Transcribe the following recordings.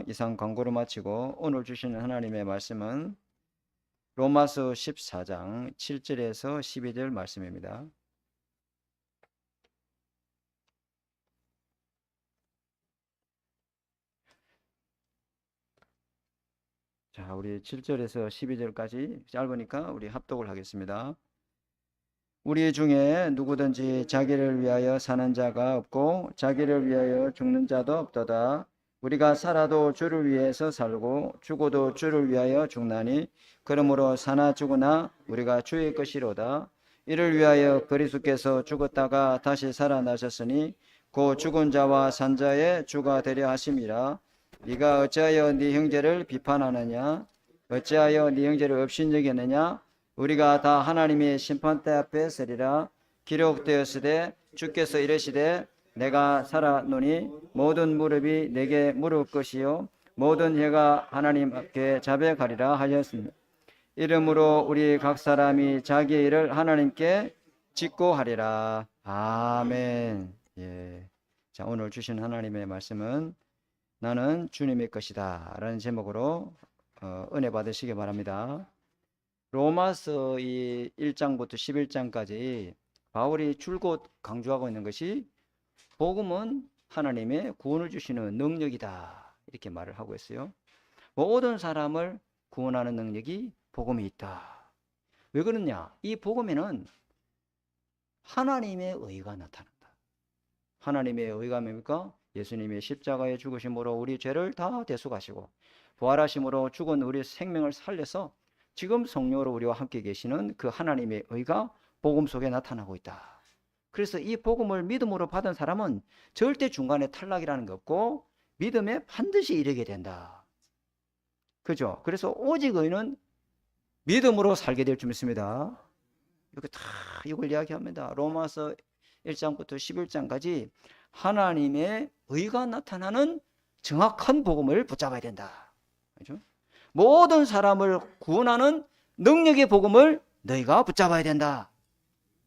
이상 광고를 마치고 오늘 주시는 하나님의 말씀은 로마서 14장 7절에서 12절 말씀입니다. 자, 우리 7절에서 12절까지 짧으니까 우리 합독을 하겠습니다. 우리 중에 누구든지 자기를 위하여 사는 자가 없고 자기를 위하여 죽는 자도 없도다. 우리가 살아도 주를 위해서 살고 죽어도 주를 위하여 죽나니 그러므로 사나 죽으나 우리가 주의 것이로다. 이를 위하여 그리스도께서 죽었다가 다시 살아나셨으니 곧 죽은 자와 산 자의 주가 되려 하심이라. 네가 어찌하여 네 형제를 비판하느냐? 어찌하여 네 형제를 업신여기느냐? 우리가 다 하나님의 심판대 앞에 서리라. 기록되었으되 주께서 이르시되 내가 살았노니 모든 무릎이 내게 무릎 것이요 모든 혀가 하나님 앞에 자백하리라 하였습니다. 이러므로 우리 각 사람이 자기의 일을 하나님께 짓고 하리라. 아멘. 예. 자, 오늘 주신 하나님의 말씀은 나는 주님의 것이다 라는 제목으로 은혜 받으시기 바랍니다. 로마서 이 1장부터 11장까지 바울이 줄곧 강조하고 있는 것이 복음은 하나님의 구원을 주시는 능력이다 이렇게 말을 하고 있어요. 모든 사람을 구원하는 능력이 복음이 있다. 왜 그러냐? 이 복음에는 하나님의 의가 나타난다. 하나님의 의가 뭡니까? 예수님의 십자가에 죽으심으로 우리 죄를 다 대속하시고 부활하심으로 죽은 우리 생명을 살려서 지금 성령으로 우리와 함께 계시는 그 하나님의 의가 복음 속에 나타나고 있다. 그래서 이 복음을 믿음으로 받은 사람은 절대 중간에 탈락이라는 게 없고 믿음에 반드시 이르게 된다. 그죠? 그래서 오직 의는 믿음으로 살게 될 줄 믿습니다. 이렇게 다 이걸 이야기합니다. 로마서 1장부터 11장까지 하나님의 의가 나타나는 정확한 복음을 붙잡아야 된다. 그죠? 모든 사람을 구원하는 능력의 복음을 너희가 붙잡아야 된다.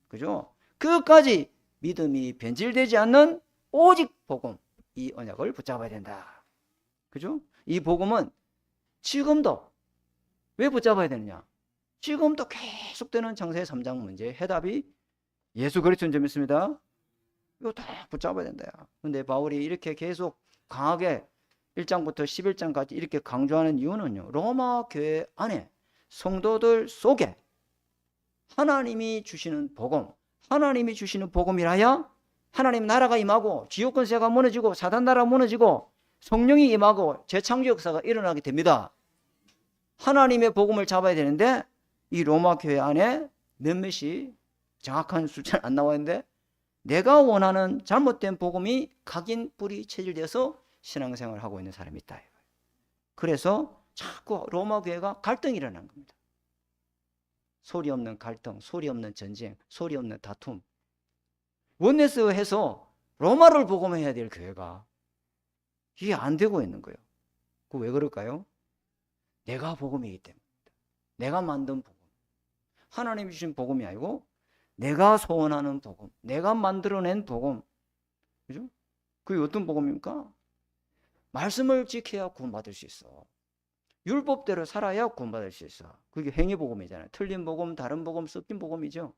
그죠? 그것까지 믿음이 변질되지 않는 오직 복음, 이 언약을 붙잡아야 된다. 그죠? 이 복음은 지금도 왜 붙잡아야 되느냐? 지금도 계속되는 창세기 3장 문제 해답이 예수 그리스도인 점 있습니다. 이거 다 붙잡아야 된다. 근데 바울이 이렇게 계속 강하게 1장부터 11장까지 이렇게 강조하는 이유는요, 로마 교회 안에 성도들 속에 하나님이 주시는 복음, 하나님이 주시는 복음이라야 하나님 나라가 임하고 지옥 권세가 무너지고 사단 나라가 무너지고 성령이 임하고 재창조 역사가 일어나게 됩니다. 하나님의 복음을 잡아야 되는데 이 로마 교회 안에 몇몇이 정확한 숫자는 안 나와 있는데 내가 원하는 잘못된 복음이 각인 뿌리 체질되어서 신앙생활을 하고 있는 사람이 있다. 그래서 자꾸 로마 교회가 갈등이 일어난 겁니다. 소리 없는 갈등, 소리 없는 전쟁, 소리 없는 다툼. 원네스 해서 로마를 복음해야 될 교회가 이게 안 되고 있는 거예요. 그 왜 그럴까요? 내가 복음이기 때문입니다. 내가 만든 복음. 하나님이 주신 복음이 아니고 내가 소원하는 복음, 내가 만들어낸 복음. 그죠? 그게 어떤 복음입니까? 말씀을 지켜야 구원받을 수 있어. 율법대로 살아야 구원받을 수 있어. 그게 행위복음이잖아요. 틀린 복음, 다른 복음, 섞인 복음이죠.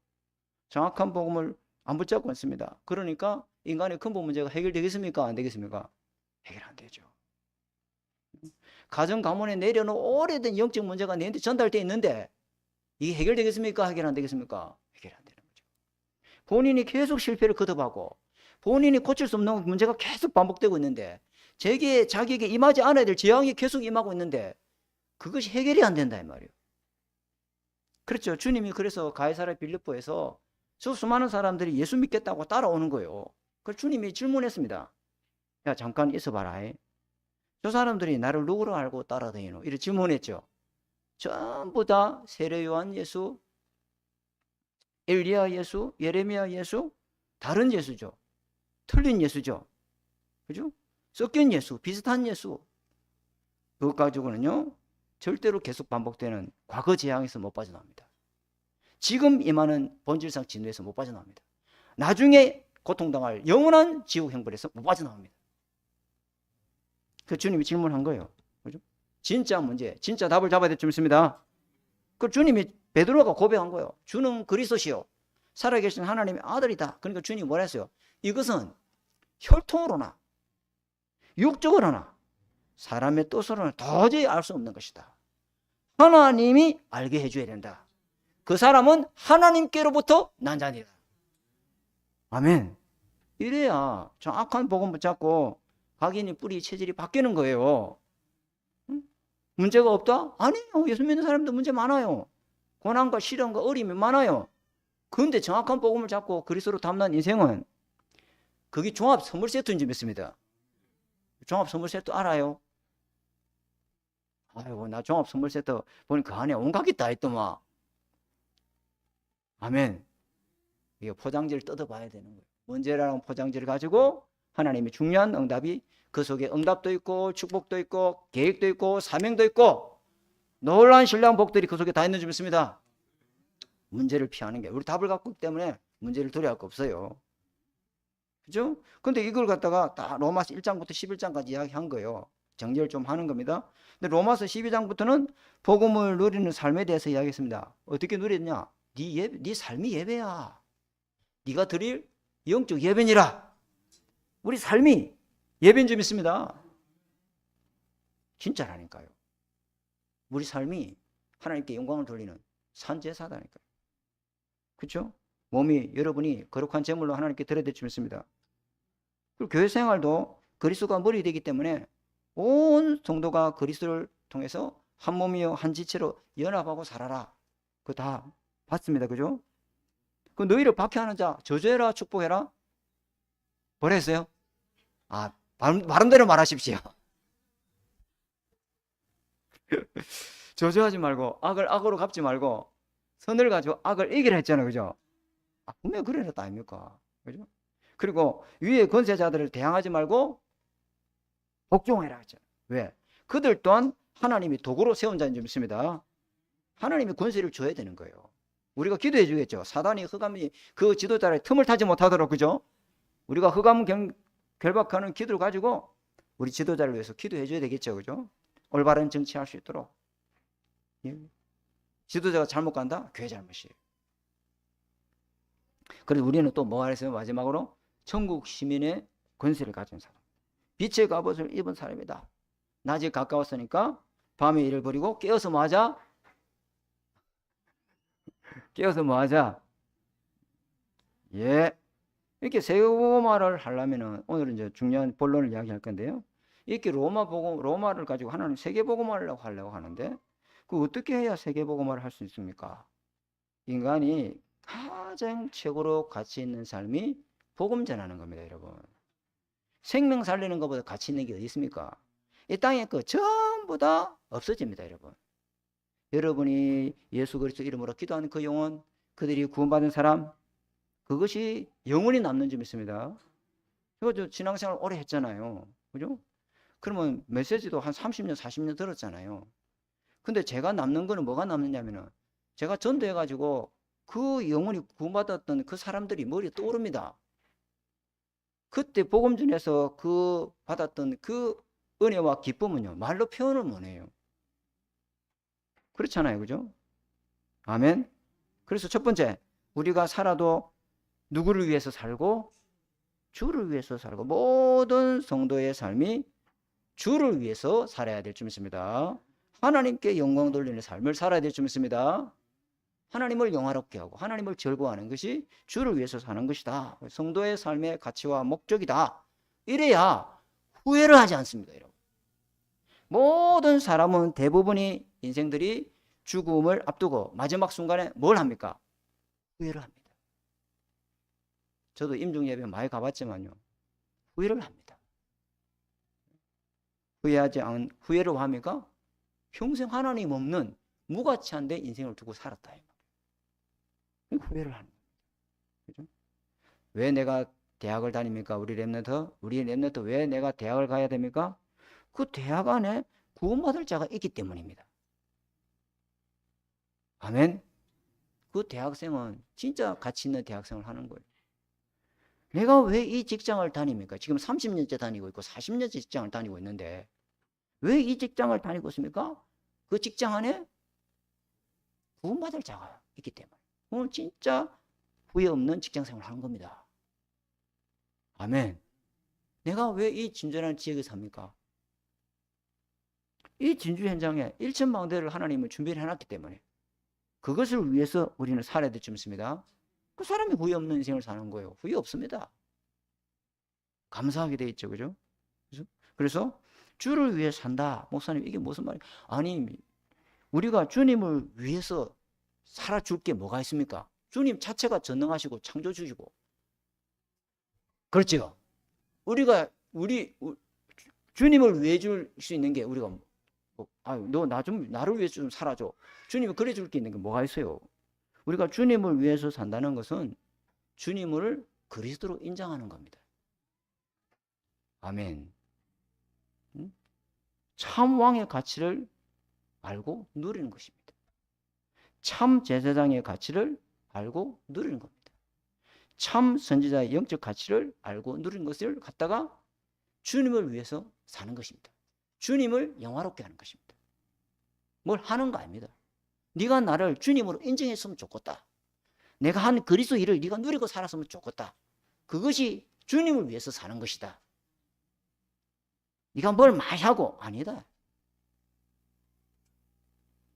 정확한 복음을 안 붙잡고 있습니다. 그러니까 인간의 근본 문제가 해결되겠습니까? 안 되겠습니까? 해결 안 되죠. 가정 가문에 내려놓은 오래된 영적 문제가 내한테 전달되어 있는데 이게 해결되겠습니까? 해결 안 되겠습니까? 해결 안 되는 거죠. 본인이 계속 실패를 거듭하고 본인이 고칠 수 없는 문제가 계속 반복되고 있는데 자기에게 임하지 않아야 될 재앙이 계속 임하고 있는데 그것이 해결이 안 된다 이 말이에요. 그렇죠. 주님이 그래서 가이사랴 빌립보에서 저 수많은 사람들이 예수 믿겠다고 따라오는 거예요. 그래서 주님이 질문했습니다. 야 잠깐 있어봐라. 저 사람들이 나를 누구로 알고 따라다니노? 이렇게 질문했죠. 전부 다 세례 요한 예수, 엘리야 예수, 예레미야 예수, 다른 예수죠. 틀린 예수죠. 그죠? 섞인 예수, 비슷한 예수. 그것 가지고는요, 절대로 계속 반복되는 과거 재앙에서 못 빠져나옵니다. 지금 임하는 본질상 진노에서 못 빠져나옵니다. 나중에 고통당할 영원한 지옥 형벌에서 못 빠져나옵니다. 그 주님이 질문한 거예요. 그죠? 진짜 문제, 진짜 답을 잡아야 될 줄 믿습니다. 그 주님이 베드로가 고백한 거예요. 주는 그리스도시요 살아계신 하나님의 아들이다. 그러니까 주님이 뭐라 했어요? 이것은 혈통으로나 육적으로나 사람의 뜻으로는 도저히 알 수 없는 것이다. 하나님이 알게 해줘야 된다. 그 사람은 하나님께로부터 난 자니라. 아멘. 이래야 정확한 복음 붙잡고 각인이 뿌리 체질이 바뀌는 거예요. 응? 문제가 없다? 아니에요. 예수 믿는 사람도 문제 많아요. 고난과 시련과 어려움이 많아요. 그런데 정확한 복음을 잡고 그리스도로 담는 인생은 그게 종합 선물 세트인 줄 믿습니다. 종합 선물 세트 알아요? 아이고, 나 종합 선물 세트 보니까 그 안에 온갖 게 다 있더만. 아멘. 이게 포장지를 뜯어봐야 되는 거예요. 문제라는 포장지를 가지고 하나님의 중요한 응답이 그 속에 응답도 있고 축복도 있고 계획도 있고 사명도 있고 놀라운 신뢰한 복들이 그 속에 다 있는 줄 믿습니다. 문제를 피하는 게 우리 답을 갖고 있기 때문에 문제를 두려워할 거 없어요. 그죠? 근데 이걸 갖다가 다 로마서 1장부터 11장까지 이야기한 거예요. 정리를 좀 하는 겁니다. 근데 로마서 12장부터는 복음을 누리는 삶에 대해서 이야기했습니다. 어떻게 누리느냐? 네 삶이 예배야. 네가 드릴 영적 예배니라. 우리 삶이 예배인 줄 믿습니다. 진짜라니까요. 우리 삶이 하나님께 영광을 돌리는 산제사다니까요. 그렇죠? 몸이 여러분이 거룩한 제물로 하나님께 드려야 될 줄 믿습니다. 그리고 교회 생활도 그리스도가 머리 되기 때문에 온 성도가 그리스도를 통해서 한 몸이요 한 지체로 연합하고 살아라. 그거 다 봤습니다. 그죠? 그 너희를 박해하는 자 저주해라 축복해라. 뭐라 했어요? 아, 바른대로 말하십시오. 저주하지 말고 악을 악으로 갚지 말고 선을 가지고 악을 이기라 했잖아요. 그죠? 아, 분명히 그랬다 아닙니까? 그죠? 그리고 위에 권세자들을 대항하지 말고 복종해라 했잖아요. 왜? 그들 또한 하나님이 도구로 세운 자인 줄 믿습니다. 하나님이 권세를 줘야 되는 거예요. 우리가 기도해 주겠죠. 사단이 흑암이 그 지도자의 틈을 타지 못하도록. 그죠? 우리가 흑암 결박하는 기도를 가지고 우리 지도자를 위해서 기도해 줘야 되겠죠. 그죠? 올바른 정치할 수 있도록. 예. 지도자가 잘못 간다? 교회 잘못이에요. 그래서 우리는 또 뭐 하랬어요? 마지막으로 천국 시민의 권세를 가진 사람. 빛의 갑옷을 입은 사람이다. 낮이 가까웠으니까 밤에 일을 벌이고 깨어서 뭐 하자? 깨어서 뭐 하자? 예. 이렇게 세고말을 하려면은 오늘은 이제 중요한 본론을 이야기할 건데요. 이렇게 로마를 가지고 하나님 세계복음화를 하려고 하는데 그 어떻게 해야 세계복음화를 할 수 있습니까? 인간이 가장 최고로 가치 있는 삶이 복음 전하는 겁니다, 여러분. 생명 살리는 것보다 가치 있는 게 어디 있습니까? 이 땅에 그 전부 다 없어집니다, 여러분. 여러분이 예수 그리스도 이름으로 기도하는 그 영혼, 그들이 구원받은 사람, 그것이 영원히 남는 줄 믿습니다. 이거 저 신앙생활 오래 했잖아요. 그죠? 그러면 메시지도 한 30년, 40년 들었잖아요. 근데 제가 남는 거는 뭐가 남느냐면은 제가 전도해가지고 그 영혼이 구원받았던 그 사람들이 머리에 떠오릅니다. 그때 복음 전에서 그 받았던 그 은혜와 기쁨은요, 말로 표현을 못 해요. 그렇잖아요. 그죠? 아멘. 그래서 첫 번째, 우리가 살아도 누구를 위해서 살고 주를 위해서 살고 모든 성도의 삶이 주를 위해서 살아야 될 줄 믿습니다. 하나님께 영광 돌리는 삶을 살아야 될 줄 믿습니다. 하나님을 영화롭게 하고 하나님을 즐거워하는 것이 주를 위해서 사는 것이다. 성도의 삶의 가치와 목적이다. 이래야 후회를 하지 않습니다, 여러분. 모든 사람은 대부분이 인생들이 죽음을 앞두고 마지막 순간에 뭘 합니까? 후회를 합니다. 저도 임종예배 많이 가봤지만요, 후회를 합니다. 후회를 합니까? 평생 하나님 없는 무가치한 데 인생을 두고 살았다. 후회를 합니다. 그죠? 왜 내가 대학을 다닙니까? 우리 랩런트 왜 내가 대학을 가야 됩니까? 그 대학 안에 구원받을 자가 있기 때문입니다. 아멘. 그 대학생은 진짜 가치 있는 대학생을 하는 거예요. 내가 왜 이 직장을 다닙니까? 지금 30년째 다니고 있고 40년째 직장을 다니고 있는데 왜 이 직장을 다니고 있습니까? 그 직장 안에 구원받을 자가 있기 때문에. 오늘 진짜 후회 없는 직장 생활을 하는 겁니다. 아멘. 내가 왜 이 진전한 지역에 삽니까? 이 진주 현장에 1,000망대를 하나님은 준비를 해놨기 때문에 그것을 위해서 우리는 살아야 될 줄 믿습니다. 그 사람이 후회 없는 인생을 사는 거예요. 후회 없습니다. 감사하게 돼 있죠. 그죠? 그래서 주를 위해 산다. 목사님, 이게 무슨 말이에요? 아니, 우리가 주님을 위해서 살아줄 게 뭐가 있습니까? 주님 자체가 전능하시고 창조주시고. 그렇죠? 우리가, 주님을 위해 줄 수 있는 게 우리가, 너 나를 위해서 좀 살아줘. 주님이 그래 줄 게 있는 게 뭐가 있어요? 우리가 주님을 위해서 산다는 것은 주님을 그리스도로 인정하는 겁니다. 아멘. 참 왕의 가치를 알고 누리는 것입니다. 참 제사장의 가치를 알고 누리는 겁니다. 참 선지자의 영적 가치를 알고 누리는 것을 갖다가 주님을 위해서 사는 것입니다. 주님을 영화롭게 하는 것입니다. 뭘 하는 거 아닙니다. 네가 나를 주님으로 인정했으면 좋겠다. 내가 한 그리스도 일을 네가 누리고 살았으면 좋겠다. 그것이 주님을 위해서 사는 것이다. 네가 뭘 많이 하고 아니다.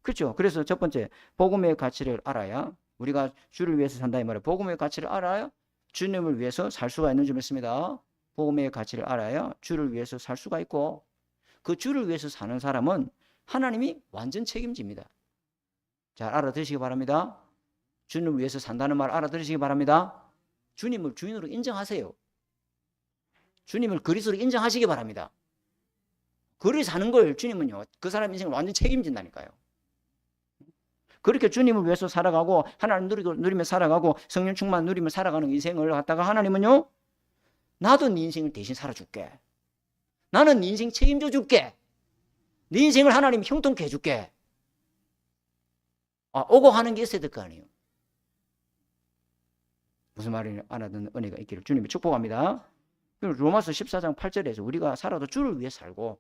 그렇죠? 그래서 첫 번째, 복음의 가치를 알아야 우리가 주를 위해서 산다 이 말이에요. 복음의 가치를 알아야 주님을 위해서 살 수가 있는 줄 믿습니다. 복음의 가치를 알아야 주를 위해서 살 수가 있고, 그 주를 위해서 사는 사람은 하나님이 완전 책임집니다. 잘 알아들으시기 바랍니다. 주님을 위해서 산다는 말 알아들으시기 바랍니다. 주님을 주인으로 인정하세요. 주님을 그리스도로 인정하시기 바랍니다. 그리 사는 걸 주님은요, 그 사람 인생을 완전 책임진다니까요. 그렇게 주님을 위해서 살아가고 하나님 누리며 살아가고 성령 충만 누리며 살아가는 인생을 갖다가 하나님은요, 나도 네 인생을 대신 살아줄게. 나는 네 인생 책임져 줄게. 네 인생을 하나님 형통케 해줄게. 오고 하는 게 있어야 될 거 아니에요. 무슨 말인지 알아듣는 은혜가 있기를 주님이 축복합니다. 로마서 14장 8절에서 우리가 살아도 주를 위해 살고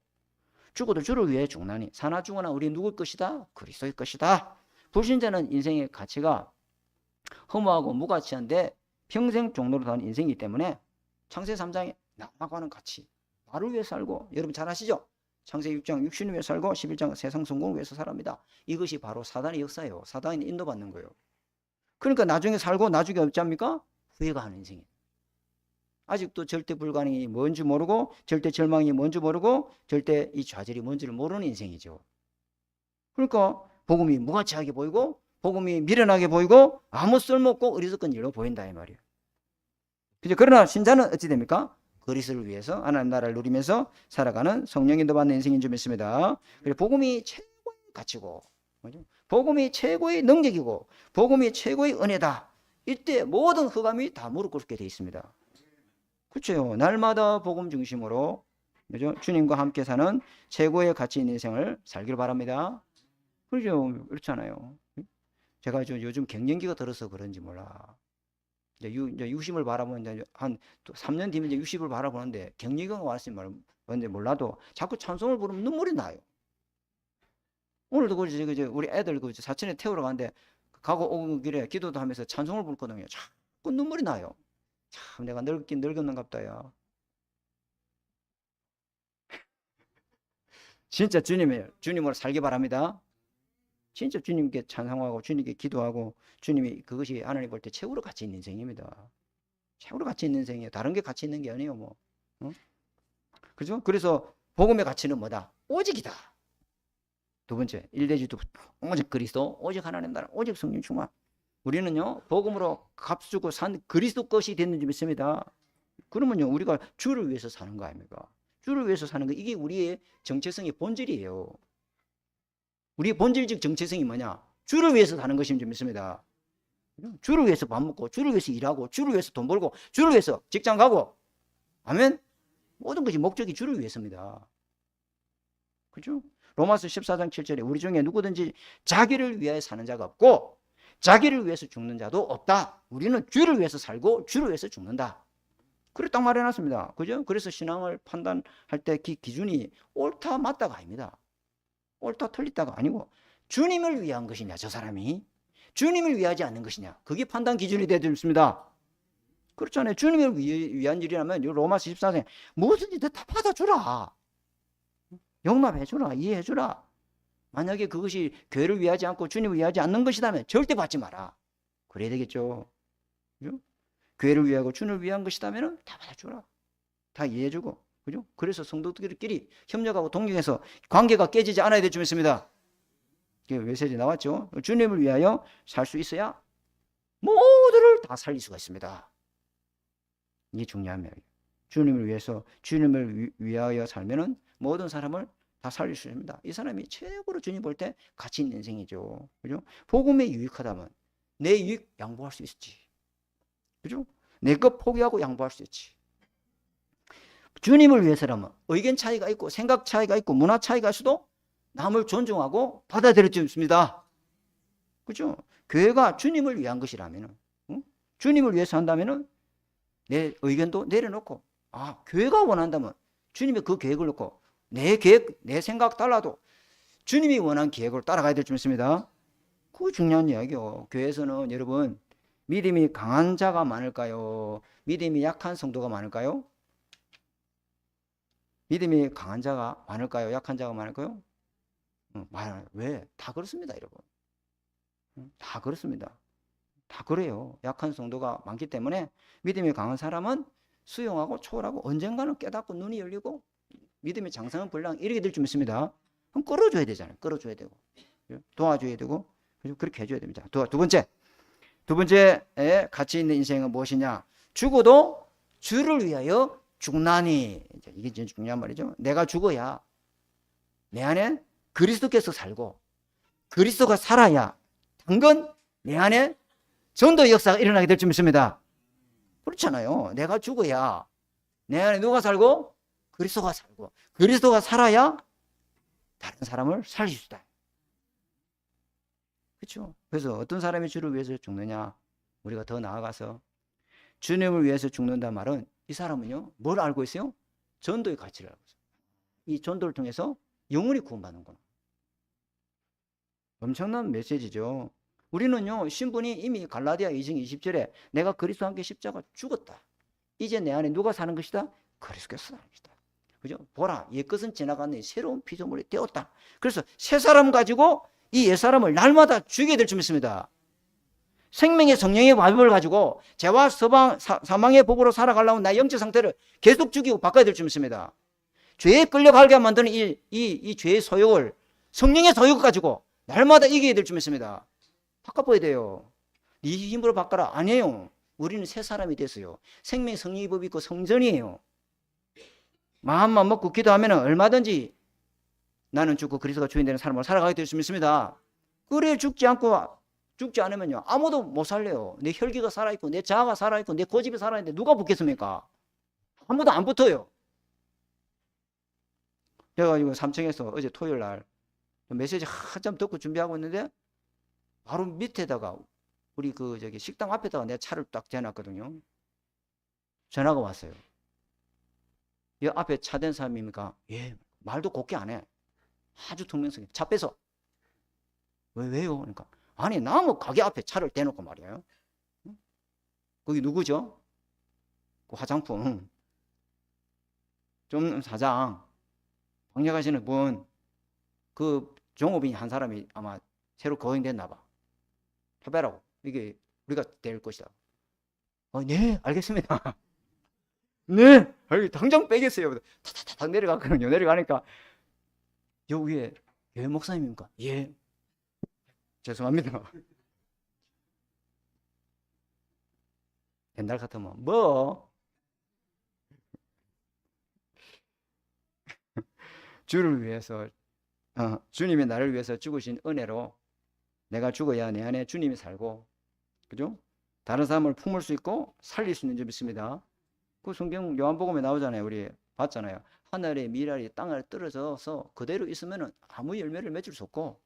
죽어도 주를 위해 죽나니 사나 죽으나 우리 누굴 것이다? 그리스도의 것이다. 불신자는 인생의 가치가 허무하고 무가치한데 평생 종로로 사는 인생이기 때문에 창세 3장에 나라고 하는 가치, 나를 위해 살고, 여러분 잘 아시죠? 창세 6장 육신을 위해 살고 11장 세상 성공을 위해서 살합니다. 이것이 바로 사단의 역사예요. 사단이 인도받는 거예요. 그러니까 나중에 살고 나중에 없지 않습니까? 후회가 하는 인생이에요. 아직도 절대 불가능이 뭔지 모르고 절대 절망이 뭔지 모르고 절대 이 좌절이 뭔지를 모르는 인생이죠. 그러니까 복음이 무가치하게 보이고 복음이 미련하게 보이고 아무 쓸모없고 어리석은 일로 보인다 이 말이에요. 그죠? 그러나 신자는 어찌 됩니까? 그리스도를 위해서 하나님 나라를 누리면서 살아가는 성령 인도받는 인생인 줄 믿습니다. 그리고 복음이 최고의 가치고, 복음이 최고의 능력이고, 복음이 최고의 은혜다. 이때 모든 흑암이 다 무릎 꿇게 되어 있습니다. 그렇죠? 날마다 복음 중심으로, 그죠? 주님과 함께 사는 최고의 가치 있는 인생을 살기를 바랍니다. 그렇죠? 그렇잖아요. 제가 요즘 갱년기가 들어서 그런지 몰라. 이제 유심을 바라보는 이제 한 3년 뒤면 이제 유심을 바라보는데 갱년기가 왔으면 몰라도 자꾸 찬송을 부르면 눈물이 나요. 오늘도 우리 애들 사천에 태우러 가는데 가고 오는 길에 기도도 하면서 찬송을 부르거든요. 자꾸 눈물이 나요. 참 내가 늙긴 늙었는갑다야. 진짜 주님으로 살기 바랍니다. 진짜 주님께 찬송하고 주님께 기도하고 주님이 그것이 하나님 볼 때 최고로 가치 있는 인생입니다. 최고로 가치 있는 인생이에요. 다른 게 가치 있는 게 아니에요. 뭐. 그죠? 그래서 복음의 가치는 뭐다? 오직이다. 두 번째, 1대지도 오직 그리스도, 오직 하나님 나라, 오직 성령 충만. 우리는요, 복음으로 값주고 산 그리스도 것이 됐는지 믿습니다. 그러면요, 우리가 주를 위해서 사는 거 아닙니까? 주를 위해서 사는 거, 이게 우리의 정체성의 본질이에요. 우리의 본질적 정체성이 뭐냐? 주를 위해서 사는 것인 줄 믿습니다. 주를 위해서 밥 먹고, 주를 위해서 일하고, 주를 위해서 돈 벌고, 주를 위해서 직장 가고, 아멘? 모든 것이 목적이 주를 위해서입니다. 그죠? 로마서 14장 7절에 우리 중에 누구든지 자기를 위하여 사는 자가 없고 자기를 위해서 죽는 자도 없다. 우리는 주를 위해서 살고 주를 위해서 죽는다. 그래 딱 말해놨습니다. 그죠? 그래서 신앙을 판단할 때 기준이 옳다 맞다가 아닙니다. 옳다 틀리다가 아니고 주님을 위한 것이냐 저 사람이 주님을 위하지 않는 것이냐 그게 판단 기준이 되어 있습니다. 그렇잖아요. 주님을 위한 일이라면 로마서 14장 무엇인지 다 받아주라. 용납해주라. 이해해주라. 만약에 그것이 교회를 위하지 않고 주님을 위하지 않는 것이라면 절대 받지 마라. 그래야 되겠죠. 그죠? 교회를 위하고 주님을 위한 것이라면 다 받아주라. 다 이해해주고. 그죠? 그래서 성도들끼리 협력하고 동행해서 관계가 깨지지 않아야 될 줄 믿습니다. 메시지 나왔죠? 주님을 위하여 살 수 있어야 모두를 다 살릴 수가 있습니다. 이게 중요합니다. 주님을 위해서 주님을 위하여 살면은 모든 사람을 다 살릴 수 있습니다. 이 사람이 최고로 주님 볼 때 가치 있는 인생이죠. 그죠? 복음에 유익하다면 내 유익 양보할 수 있지. 그죠? 내 것 포기하고 양보할 수 있지. 주님을 위해서라면 의견 차이가 있고 생각 차이가 있고 문화 차이가 있어도 남을 존중하고 받아들일 수 있습니다. 그죠? 교회가 주님을 위한 것이라면 주님을 위해서 한다면 내 의견도 내려놓고 교회가 원한다면 주님의 그 계획을 놓고 내 계획, 내 생각 달라도 주님이 원한 계획을 따라가야 될 줄 믿습니다. 그거 중요한 이야기요. 교회에서는 여러분 믿음이 강한 자가 많을까요? 믿음이 약한 성도가 많을까요? 믿음이 강한 자가 많을까요? 약한 자가 많을까요? 왜? 다 그렇습니다, 여러분. 다 그렇습니다. 다 그래요. 약한 성도가 많기 때문에 믿음이 강한 사람은 수용하고 초월하고 언젠가는 깨닫고 눈이 열리고 믿음의 장성한 분량 이렇게 될 줄 믿습니다. 그럼 끌어줘야 되잖아요. 끌어줘야 되고 도와줘야 되고 그렇게 해줘야 됩니다. 두 번째에 가치 있는 인생은 무엇이냐? 죽어도 주를 위하여 죽나니. 이게 진짜 중요한 말이죠. 내가 죽어야 내 안에 그리스도께서 살고 그리스도가 살아야 당근 내 안에 전도 역사가 일어나게 될 줄 믿습니다. 그렇잖아요. 내가 죽어야 내 안에 누가 살고 그리스도가 살고 그리스도가 살아야 다른 사람을 살릴 수 있다. 그렇죠? 그래서 어떤 사람이 주를 위해서 죽느냐? 우리가 더 나아가서 주님을 위해서 죽는다는 말은 이 사람은요 뭘 알고 있어요? 전도의 가치를 알고 있어요. 이 전도를 통해서 영혼이 구원받는구나. 엄청난 메시지죠. 우리는요 신분이 이미 갈라디아 2장 20절에 내가 그리스도와 함께 십자가 죽었다. 이제 내 안에 누가 사는 것이다? 그리스도께서 사는 것이다. 그죠? 보라 옛것은 지나갔네 새로운 피조물이 되었다. 그래서 새 사람 가지고 이 옛사람을 날마다 죽이게 될 줄 믿습니다. 생명의 성령의 마법을 가지고 죄와 사망의 법으로 살아가려면 나의 영적 상태를 계속 죽이고 바꿔야 될 줄 믿습니다. 죄에 끌려가게 만드는 이 죄의 소욕을 성령의 소욕을 가지고 날마다 이기게 될 줄 믿습니다. 바꿔봐야 돼요. 네 힘으로 바꿔라. 아니에요. 우리는 새 사람이 됐어요. 생명의 성령의 법이 있고 성전이에요. 마음만 먹고 기도하면 얼마든지 나는 죽고 그리스도가 주인 되는 사람으로 살아가게 될 수 믿습니다. 그래 죽지 않으면요 아무도 못 살려요. 내 혈기가 살아있고 내 자아가 살아있고 내 고집이 살아있는데 누가 붙겠습니까? 아무도 안 붙어요. 제가 이거 삼청에서 어제 토요일 날 메시지 한참 듣고 준비하고 있는데 바로 밑에다가 우리 식당 앞에다가 내 차를 딱 대놨거든요. 전화가 왔어요. 이 앞에 차 댄 사람입니까? 예. 말도 곱게 안 해. 아주 통명성이 차 빼서 왜요? 그러니까 아니 나무 가게 앞에 차를 대놓고 말이에요. 거기 누구죠? 그 화장품 좀 사장 방역하시는 분 그 종업인 한 사람이 아마 새로 거행됐나 봐. 협회라고 이게 우리가 될 것이다. 네 알겠습니다. 네 당장 빼겠어요. 탁탁탁 내려갔거든요. 내려가니까 요 위에 예 목사님입니까? 예 죄송합니다. 옛날 같으면 뭐 주를 위해서 주님이 나를 위해서 죽으신 은혜로 내가 죽어야 내 안에 주님이 살고 그죠? 다른 사람을 품을 수 있고 살릴 수 있는 줄 믿습니다. 그 성경 요한복음에 나오잖아요. 우리 봤잖아요. 하늘의 미랄이 땅에 떨어져서 그대로 있으면 아무 열매를 맺을 수 없고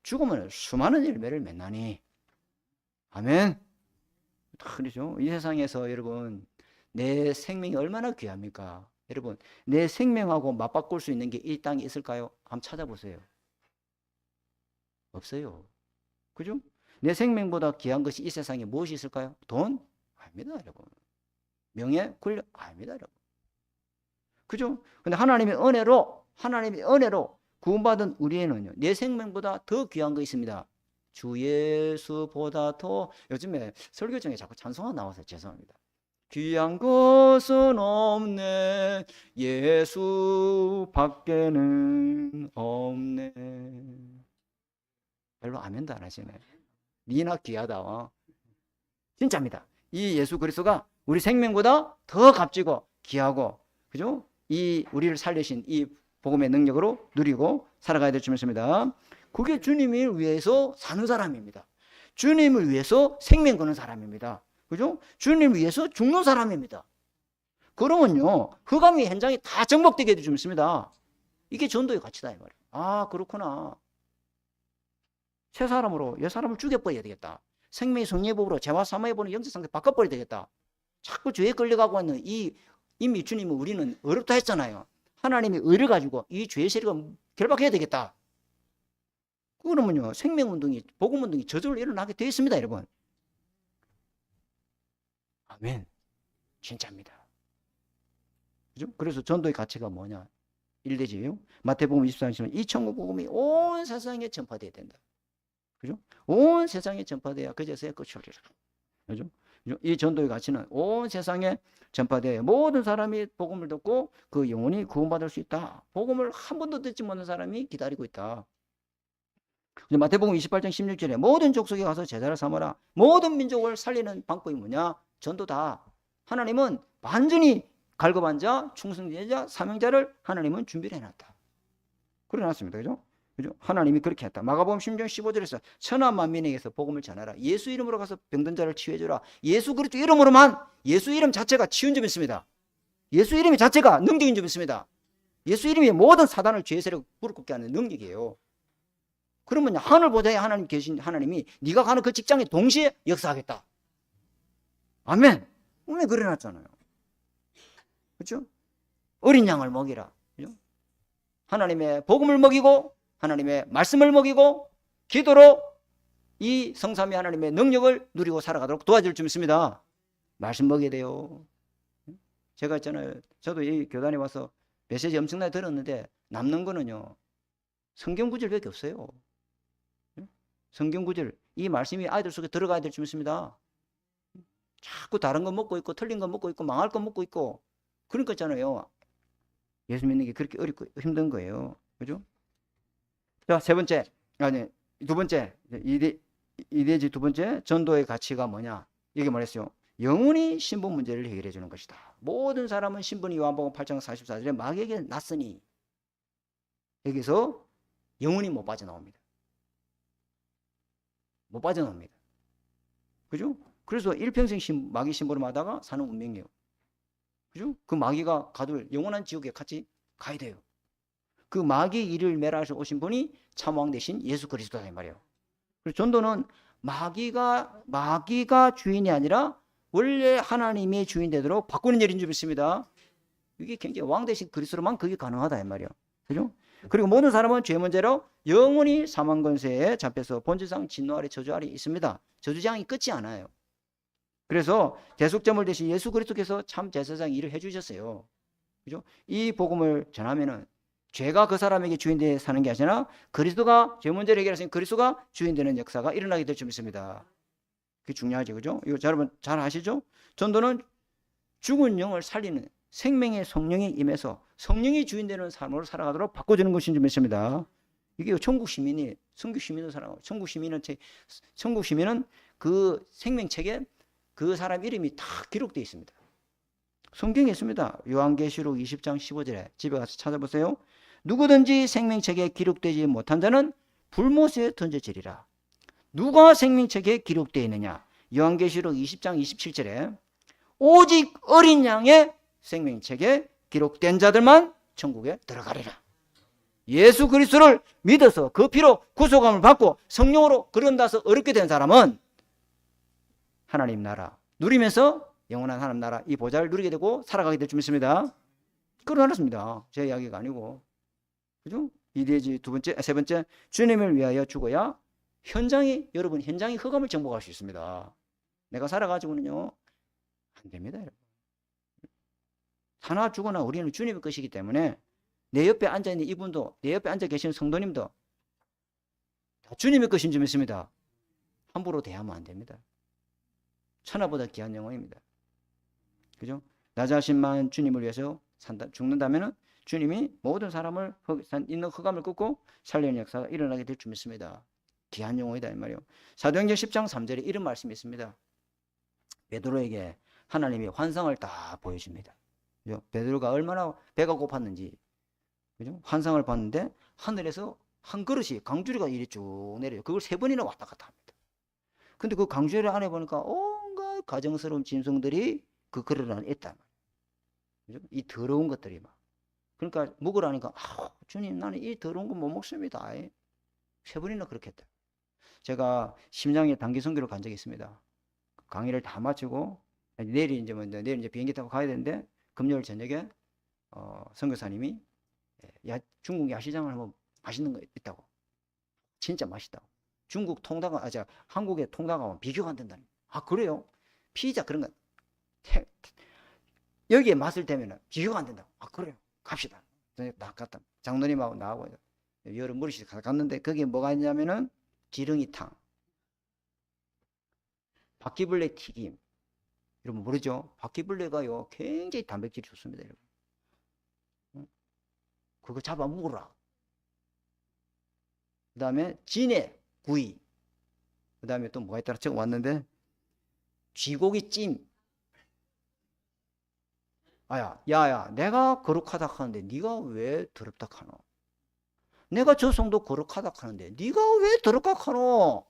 죽으면 수많은 열매를 맺나니. 아멘. 그렇죠. 이 세상에서 여러분 내 생명이 얼마나 귀합니까? 여러분, 내 생명하고 맞바꿀 수 있는 게 이 땅에 있을까요? 한번 찾아보세요. 없어요. 그죠? 내 생명보다 귀한 것이 이 세상에 무엇이 있을까요? 돈? 아닙니다, 여러분. 명예? 권력? 아닙니다, 여러분. 그죠? 근데 하나님의 은혜로 구원받은 우리에는요, 내 생명보다 더 귀한 거 있습니다. 주 예수보다 더, 요즘에 설교 중에 자꾸 찬송가 나와서 죄송합니다. 귀한 것은 없네, 예수 밖에는 없네. 별로 아멘도 안 하시네. 니나 귀하다. 진짜입니다. 이 예수 그리스도가 우리 생명보다 더 값지고 귀하고, 그죠? 이 우리를 살리신 이 복음의 능력으로 누리고 살아가야 될 줄 믿습니다. 그게 주님을 위해서 사는 사람입니다. 주님을 위해서 생명 거는 사람입니다. 그죠? 주님을 위해서 죽는 사람입니다. 그러면요, 흑암의 현장이 다 정복되게 해줄 줄 믿습니다. 이게 전도의 가치다, 이 말이에요. 아, 그렇구나. 새 사람으로 옛 사람을 죽여버려야 되겠다. 생명의 성령의 법으로 죄와 사망의 법을 영적 상태 바꿔버려야 되겠다. 자꾸 죄에 끌려가고 있는 이미 주님은 우리는 어렵다 했잖아요. 하나님의 의를 가지고 이 죄의 세력을 결박해야 되겠다. 그러면요, 생명운동이, 복음운동이 저절로 일어나게 되어 있습니다, 여러분. 아멘. 진짜입니다. 그죠? 그래서 전도의 가치가 뭐냐? 1대지요. 마태복음 24장에 이 천국 복음이 온 세상에 전파되어야 된다. 그죠? 온 세상에 전파돼야 그제서야 끝이 오리라. 그죠? 이 전도의 가치는 온 세상에 전파되어 모든 사람이 복음을 듣고 그 영혼이 구원받을 수 있다. 복음을 한 번도 듣지 못한 사람이 기다리고 있다. 마태복음 28장 16절에 모든 족속에 가서 제자를 삼아라. 모든 민족을 살리는 방법이 뭐냐? 전도다. 하나님은 완전히 갈급한 자, 충성자, 사명자를 하나님은 준비를 해놨다. 그래 놨습니다. 그죠? 그죠? 하나님이 그렇게 했다. 마가복음 16장 15절에서 천하 만민에게서 복음을 전하라. 예수 이름으로 가서 병든 자를 치유해주라. 예수 그리스도 이름으로만, 예수 이름 자체가 치유인 점 있습니다. 예수 이름 자체가 능력인 점 있습니다. 예수 이름이 모든 사단을 죄의 세력을 무릎 꿇게 하는 능력이에요. 그러면 하늘 보좌에 하나님 계신 하나님이 네가 가는 그 직장에 동시에 역사하겠다. 아멘. 오늘 그래놨잖아요. 그렇죠? 어린 양을 먹이라. 그렇죠? 하나님의 복음을 먹이고 하나님의 말씀을 먹이고 기도로 이 성삼위 하나님의 능력을 누리고 살아가도록 도와줄 줄 믿습니다. 말씀 먹여야 돼요. 제가 했잖아요. 저도 이 교단에 와서 메시지 엄청나게 들었는데 남는 거는요, 성경 구절밖에 없어요. 성경 구절, 이 말씀이 아이들 속에 들어가야 될 줄 믿습니다. 자꾸 다른 거 먹고 있고 틀린 거 먹고 있고 망할 거 먹고 있고 그러니까 있잖아요. 예수 믿는 게 그렇게 어렵고 힘든 거예요. 그죠? 자, 두 번째, 이대지 두 번째, 전도의 가치가 뭐냐? 이게 말했어요. 영원히 신분 문제를 해결해 주는 것이다. 모든 사람은 신분이 요한복음 8장 44절에 마귀에게 났으니 여기서 영원히 못 빠져나옵니다. 못 빠져나옵니다. 그죠? 그래서 일평생 마귀 심부름 하다가 사는 운명이에요. 그죠? 그 마귀가 가둘 영원한 지옥에 같이 가야 돼요. 그 마귀 일을 멸하셔 오신 분이 참왕 대신 예수 그리스도다 이 말이에요. 그래서 전도는 마귀가 주인이 아니라 원래 하나님의 주인 되도록 바꾸는 일인 줄 믿습니다. 이게 굉장히 왕 대신 그리스도로만 그게 가능하다 이 말이에요. 그죠? 그리고 모든 사람은 죄 문제로 영원히 사망 권세에 잡혀서 본질상 진노 아래 저주 아래 있습니다. 저주장이 끝이 않아요. 그래서 대속제물 대신 예수 그리스도께서 참 제사장 일을 해주셨어요. 그죠? 이 복음을 전하면은 죄가 그 사람에게 주인되어 사는 게 아니라 그리스도가 죄 문제를 해결하신 그리스도가 주인되는 역사가 일어나게 될 줄 믿습니다. 그게 중요하죠. 그죠? 이거 여러분 잘 아시죠? 전도는 죽은 영을 살리는 생명의 성령이 임해서 성령이 주인되는 삶으로 살아가도록 바꿔주는 것인 줄 믿습니다. 이게 천국 시민이 천국 시민으로 살아가고 천국 시민은 그 생명책에 그 사람 이름이 다 기록되어 있습니다. 성경에 있습니다. 요한계시록 20장 15절에 집에 가서 찾아보세요. 누구든지 생명책에 기록되지 못한 자는 불못에 던져지리라. 누가 생명책에 기록되어 있느냐? 요한계시록 20장 27절에 오직 어린 양의 생명책에 기록된 자들만 천국에 들어가리라. 예수 그리스도를 믿어서 그 피로 구속함을 받고 성령으로 거듭나서 어렵게 된 사람은 하나님 나라 누리면서 영원한 하나님 나라 이 보좌를 누리게 되고 살아가게 될 줄 믿습니다. 그러났습니다. 제 이야기가 아니고. 그죠? 이대지 세 번째, 주님을 위하여 죽어야 여러분 현장이 흑암을 정복할 수 있습니다. 내가 살아가지고는요, 안 됩니다, 여러분. 사나 죽어나 우리는 주님의 것이기 때문에 내 옆에 앉아있는 이분도, 내 옆에 앉아 계시는 성도님도 다 주님의 것인 줄 믿습니다. 함부로 대하면 안 됩니다. 천하보다 귀한 영혼입니다. 그죠? 나 자신만 주님을 위해서 죽는다면은 주님이 모든 사람을 있는 흑암을 끊고 살리는 역사가 일어나게 될 줄 믿습니다. 귀한 영혼이다 이 말이에요. 사도행전 10장 3절에 이런 말씀이 있습니다. 베드로에게 하나님이 환상을 다 보여줍니다. 그죠? 베드로가 얼마나 배가 고팠는지, 그죠? 환상을 봤는데 하늘에서 한 그릇이 강주리가 이리 쭉 내려요. 그걸 3번이나 왔다 갔다 합니다. 근데 그 강주리 안에 보니까 온갖 가정스러운 짐승들이 그 그릇 안에 있단 말이에요. 그죠? 이 더러운 것들이 막. 그러니까 먹으라니까 주님 나는 이 더러운 거 못 먹습니다. 3번이나 그렇게 했다. 제가 심장에 단기 선교를 간 적이 있습니다. 강의를 다 마치고 내일 이제 비행기 타고 가야 되는데 금요일 저녁에 선교사님이 중국 야시장을 한번 맛있는 거 있다고. 진짜 맛있다고. 중국 통닭, 한국의 통닭하고 비교가 안 된다니. 그래요? 피자 그런 거 여기에 맛을 대면 비교가 안 된다고. 그래요? 갑시다. 딱 갔다. 장로님하고 나하고 여러 무리씩 갔는데 거기에 뭐가 있냐면은 지렁이탕, 바퀴벌레 튀김. 여러분 모르죠? 바퀴벌레가요 굉장히 단백질이 좋습니다, 여러분. 그거 잡아 먹으라. 그 다음에 진해 구이. 그 다음에 또 뭐가 있더라? 적어 왔는데 쥐고기 찜. 야야, 내가 거룩하다 하는데 네가 왜 더럽다 하노? 내가 저 성도 거룩하다 하는데 네가 왜 더럽다 하노?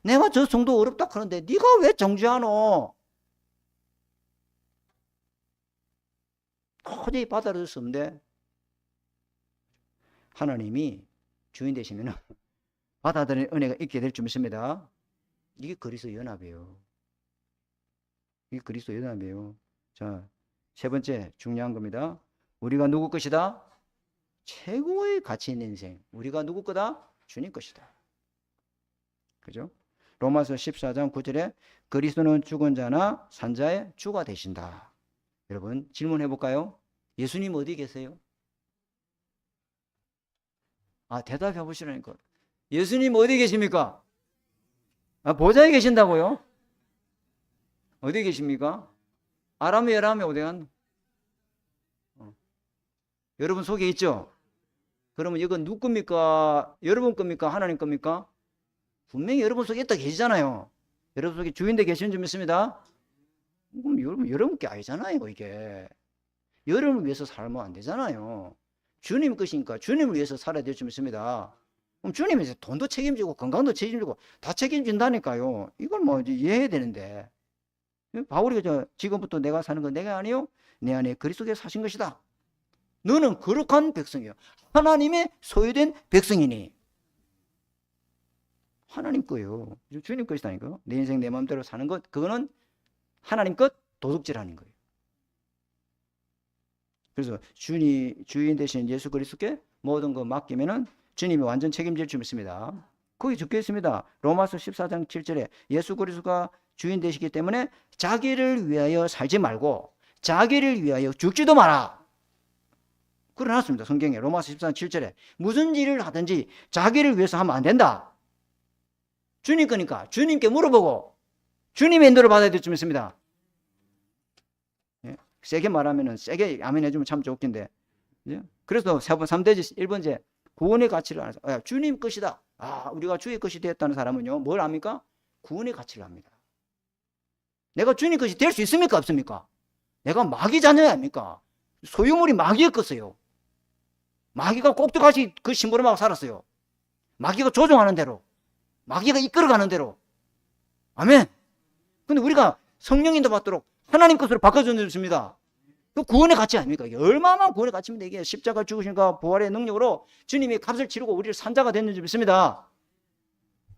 내가 저 성도 어렵다 하는데 네가 왜 정죄하노? 도저히 받아들일 수 없는데 하나님이 주인 되시면 받아들이는 은혜가 있게 될 줄 믿습니다. 이게 그리스도 연합이에요. 이게 그리스도 연합이에요. 자, 세 번째 중요한 겁니다. 우리가 누구 것이다? 최고의 가치 있는 인생. 우리가 누구 거다? 주님 것이다. 그죠? 로마서 14장 9절에 그리스도는 죽은 자나 산 자의 주가 되신다. 여러분 질문해 볼까요? 예수님 어디 계세요? 대답해 보시라니까. 예수님 어디 계십니까? 보좌에 계신다고요? 어디 계십니까? 아람에 어디 갔노? 여러분 속에 있죠? 그러면 이건 누구 겁니까? 여러분 겁니까? 하나님 겁니까? 분명히 여러분 속에 있다 계시잖아요. 여러분 속에 주인데 계시는 줄 믿습니다. 그럼 여러분 게 아니잖아요, 이게. 여러분을 위해서 살면 안 되잖아요. 주님 것이니까 주님을 위해서 살아야 될 줄 믿습니다. 그럼 주님이 돈도 책임지고 건강도 책임지고 다 책임진다니까요. 이걸 뭐 이해해야 되는데. 바울이 지금부터 내가 사는 건 내가 아니요 내 안에 그리스도께서 사신 것이다. 너는 거룩한 백성이요 하나님의 소유된 백성이니. 하나님 거예요. 주님 것이다니까요. 내 인생 내 마음대로 사는 것, 그거는 하나님 것 도둑질하는 거예요. 그래서 주인 대신 예수 그리스도께 모든 거 맡기면은 주님이 완전 책임질 줄 믿습니다. 거기 적혀 있습니다. 로마서 14장 7절에 예수 그리스도가 주인 되시기 때문에 자기를 위하여 살지 말고 자기를 위하여 죽지도 마라. 그러놨습니다. 성경에 로마서 14장 7절에 무슨 일을 하든지 자기를 위해서 하면 안 된다. 주님 거니까 주님께 물어보고 주님의 인도를 받아야 될 줄 믿습니다. 세게 말하면은 세게 아멘 해주면 참 좋긴데. 그래서 3대지 1번째 구원의 가치를 알아서 주님 것이다. 우리가 주의 것이 되었다는 사람은요 뭘 압니까? 구원의 가치를 압니다. 내가 주님 것이 될 수 있습니까? 없습니까? 내가 마귀 자녀야 아닙니까? 소유물이 마귀였겠어요. 마귀가 꼭두가시 그 심부름하고 살았어요. 마귀가 조종하는 대로, 마귀가 이끌어가는 대로. 아멘. 근데 우리가 성령인도 받도록 하나님 것으로 바꿔줬습니다. 그 구원의 가치 아닙니까? 이게 얼마나 구원의 가치입니다. 이게 십자가 죽으신가 부활의 능력으로 주님이 값을 치르고 우리를 산자가 됐는지 믿습니다.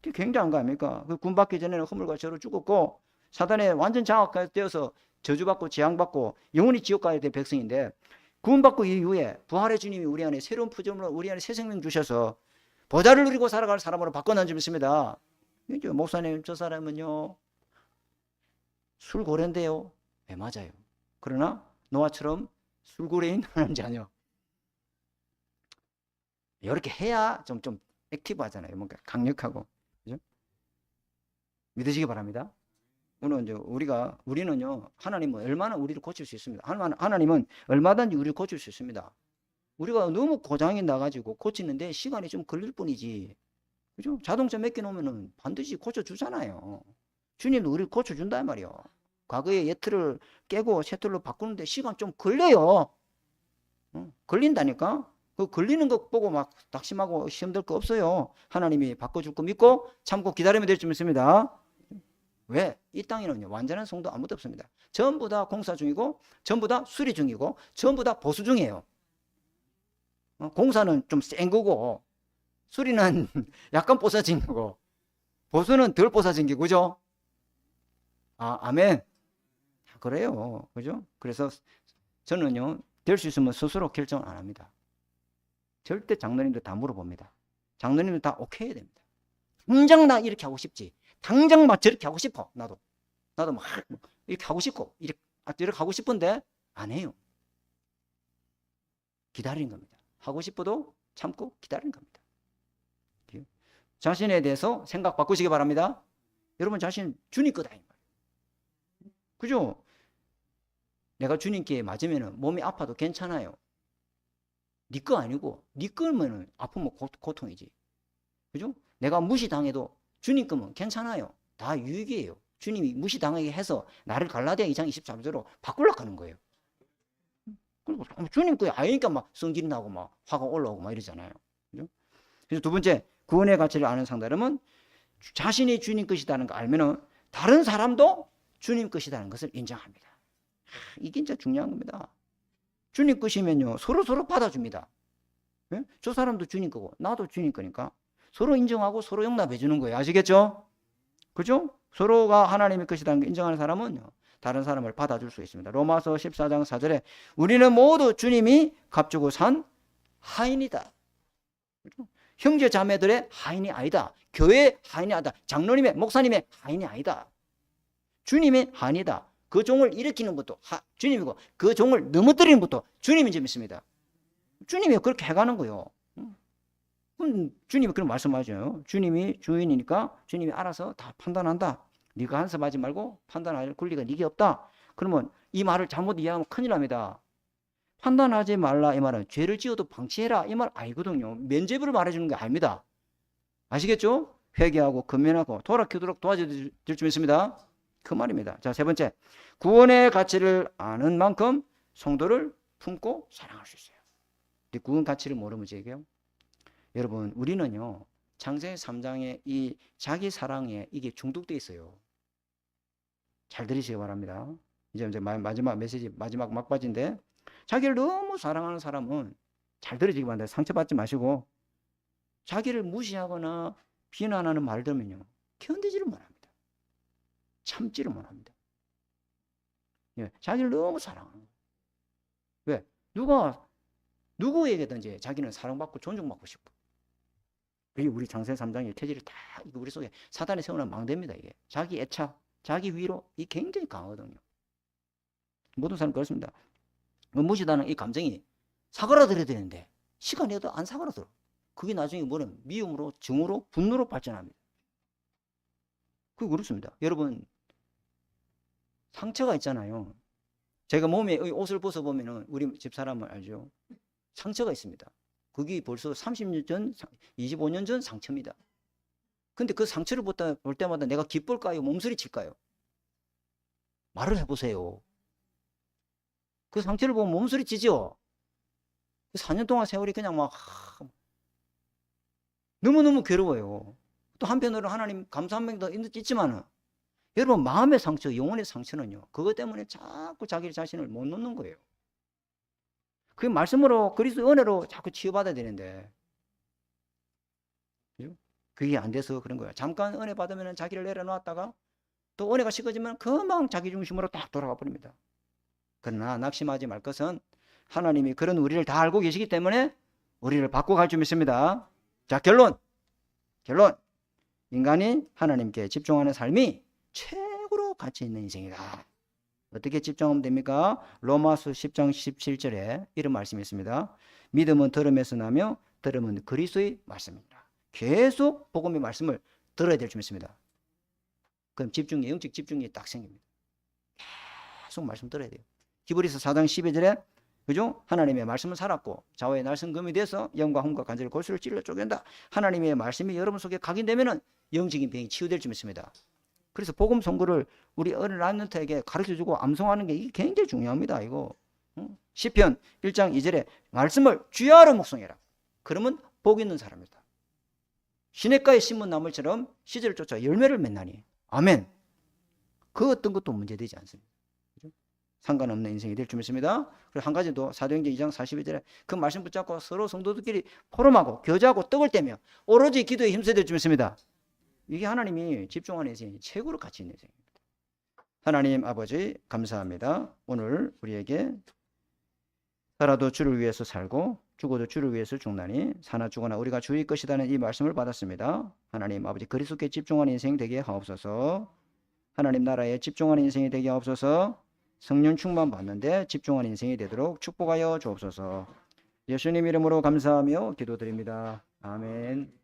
그게 굉장한 거 아닙니까? 그 군 받기 전에는 허물과 죄로 죽었고 사단에 완전 장악되어서 저주받고 재앙받고 영원히 지옥 가야 될 백성인데 구원받고 이후에 부활의 주님이 우리 안에 새로운 부조물로 우리 안에 새 생명 주셔서 보좌를 누리고 살아갈 사람으로 바꿔놓은 점 있습니다. 목사님 저 사람은요 술고래인데요. 네, 맞아요. 그러나 노아처럼 술고래인 하나님 자녀. 이렇게 해야 좀 액티브하잖아요. 뭔가 강력하고. 그죠? 믿으시기 바랍니다. 우리는요, 하나님은 얼마나 우리를 고칠 수 있습니다. 하나님은 얼마든지 우리를 고칠 수 있습니다. 우리가 너무 고장이 나가지고 고치는데 시간이 좀 걸릴 뿐이지. 그죠? 자동차 몇 개 놓으면은 반드시 고쳐주잖아요. 주님도 우리를 고쳐준단 말이요. 과거에 옛 틀을 깨고 새 틀로 바꾸는데 시간 좀 걸려요. 걸린다니까? 그 걸리는 거 보고 막 낙심하고 시험될 거 없어요. 하나님이 바꿔줄 거 믿고 참고 기다리면 될 줄 믿습니다. 왜? 이 땅에는요, 완전한 성도 아무도 없습니다. 전부 다 공사 중이고, 전부 다 수리 중이고, 전부 다 보수 중이에요. 공사는 좀 센 거고, 수리는 약간 뽀사진 거고, 보수는 덜 뽀사진 게, 그죠? 아멘. 그래요. 그죠? 그래서 저는요, 될 수 있으면 스스로 결정을 안 합니다. 절대 장로님들 다 물어봅니다. 장로님들 다 오케이 해야 됩니다. 당장 나 이렇게 하고 싶지. 당장 막 저렇게 하고 싶어. 나도 막 이렇게 하고 싶고 이렇게 하고 싶은데 안 해요. 기다리는 겁니다. 하고 싶어도 참고 기다리는 겁니다. 자신에 대해서 생각 바꾸시기 바랍니다. 여러분 자신 주님 거다. 그죠? 내가 주님께 맞으면 몸이 아파도 괜찮아요. 네 거 아니고 네 거면 아프면 고통이지. 그죠? 내가 무시당해도 주님 거면 괜찮아요. 다 유익이에요. 주님이 무시당하게 해서 나를 갈라디아 2장 23절로 바꾸려고 하는 거예요. 주님 거에 아니니까 막 성질이 나고 막 화가 올라오고 막 이러잖아요. 그죠? 그래서 두 번째, 구원의 가치를 아는 상달음은 자신이 주님 것이라는 걸 알면은 다른 사람도 주님 것이라는 것을 인정합니다. 이게 진짜 중요한 겁니다. 주님 것이면요, 서로 받아줍니다. 네? 저 사람도 주님 거고 나도 주님 거니까 서로 인정하고 서로 용납해 주는 거예요. 아시겠죠? 그죠? 서로가 하나님의 것이라는 걸 인정하는 사람은 다른 사람을 받아줄 수 있습니다. 로마서 14장 4절에 우리는 모두 주님이 값주고 산 하인이다. 그죠? 형제 자매들의 하인이 아니다. 교회의 하인이 아니다. 장로님의 목사님의 하인이 아니다. 주님의 하인이다. 그 종을 일으키는 것도 주님이고 그 종을 넘어뜨리는 것도 주님인 점 있습니다. 주님이 그렇게 해가는 거예요. 주님이 그런 말씀하죠. 주님이 주인이니까 주님이 알아서 다 판단한다. 네가 한섭하지 말고 판단할 권리가 네게 없다. 그러면 이 말을 잘못 이해하면 큰일 납니다. 판단하지 말라 이 말은 죄를 지어도 방치해라 이 말 아니거든요. 면죄부를 말해주는 게 아닙니다. 아시겠죠? 회개하고 근면하고 돌아키도록 도와줄 줄 믿습니다. 그 말입니다. 자, 세 번째, 구원의 가치를 아는 만큼 성도를 품고 사랑할 수 있어요. 구원 가치를 모르면 제게요. 여러분, 우리는요, 창세기 3장의 이 자기 사랑에 이게 중독되어 있어요. 잘 들으시기 바랍니다. 이제 마지막 메시지, 마지막 막바지인데, 자기를 너무 사랑하는 사람은 잘 들으시기 바랍니다. 상처받지 마시고, 자기를 무시하거나 비난하는 말 들으면요, 견디지를 못합니다. 참지를 못합니다. 예, 자기를 너무 사랑하는 거예요. 왜? 누구에게든지 자기는 사랑받고 존중받고 싶어. 이게 우리 창세기 3장의 체질이 다 우리 속에 사단이 세우는 망대입니다. 이게 자기 애착, 자기 위로 이 굉장히 강하거든요. 모든 사람 그렇습니다. 무시다는 이 감정이 사그라들어야 되는데 시간이 해도 안 사그라들어. 그게 나중에 뭐는 미움으로, 증오로, 분노로 발전합니다. 그게 그렇습니다. 여러분 상처가 있잖아요. 제가 몸에 옷을 벗어보면 우리 집사람을 알죠. 상처가 있습니다. 그게 벌써 30년 전, 25년 전 상처입니다. 근데 그 상처를 볼 때마다 내가 기쁠까요? 몸서리 칠까요? 말을 해보세요. 그 상처를 보면 몸서리 치죠? 4년 동안 세월이 그냥 막 너무너무 괴로워요. 또 한편으로 하나님 감사한 명도 있지만은 여러분 마음의 상처, 영혼의 상처는요. 그것 때문에 자꾸 자기 자신을 못 놓는 거예요. 그 말씀으로 그리스도의 은혜로 자꾸 치유받아야 되는데 그게 안 돼서 그런 거예요. 잠깐 은혜 받으면 자기를 내려놓았다가 또 은혜가 식어지면 금방 자기 중심으로 딱 돌아가 버립니다. 그러나 낙심하지 말 것은 하나님이 그런 우리를 다 알고 계시기 때문에 우리를 바꿔갈 줄 믿습니다. 자, 결론. 인간이 하나님께 집중하는 삶이 최고로 가치 있는 인생이다. 어떻게 집중하면 됩니까? 로마서 10장 17절에 이런 말씀이 있습니다. 믿음은 들음에서 나며 들음은 그리스도의 말씀입니다. 계속 복음의 말씀을 들어야 될 줄 믿습니다. 그럼 집중력, 영적 집중력이 딱 생깁니다. 계속 말씀 들어야 돼요. 히브리서 4장 12절에 그죠? 하나님의 말씀을 살았고 좌우의 날성금이 돼서 영과 hum과 간절히 골수를 찔러 쪼갠다. 하나님의 말씀이 여러분 속에 각인되면은 영적인 병이 치유될 줄 믿습니다. 그래서 복음 선고를 우리 어린 람넌트에게 가르쳐주고 암송하는 게 이게 굉장히 중요합니다. 이거 시편 1장 2절에 말씀을 주야로 묵상해라. 그러면 복 있는 사람이다. 시냇가에 심은 나물처럼 시절을 쫓아 열매를 맺나니. 아멘. 그 어떤 것도 문제되지 않습니다. 그죠? 상관없는 인생이 될 줄 믿습니다. 그리고 한 가지 더 사도행전 2장 42절에 그 말씀 붙잡고 서로 성도들끼리 포럼하고 교제하고 떡을 떼며 오로지 기도에 힘써야 될 줄 믿습니다. 이게 하나님이 집중하는 인생이 최고로 가치 있는 인생입니다. 하나님 아버지 감사합니다. 오늘 우리에게 살아도 주를 위해서 살고 죽어도 주를 위해서 죽나니 사나 죽거나 우리가 주의 것이라는 이 말씀을 받았습니다. 하나님 아버지 그리스도께 집중하는 인생 되게 하옵소서. 하나님 나라에 집중하는 인생이 되게 하옵소서. 성령 충만 받는데 집중하는 인생이 되도록 축복하여 주옵소서. 예수님 이름으로 감사하며 기도드립니다. 아멘.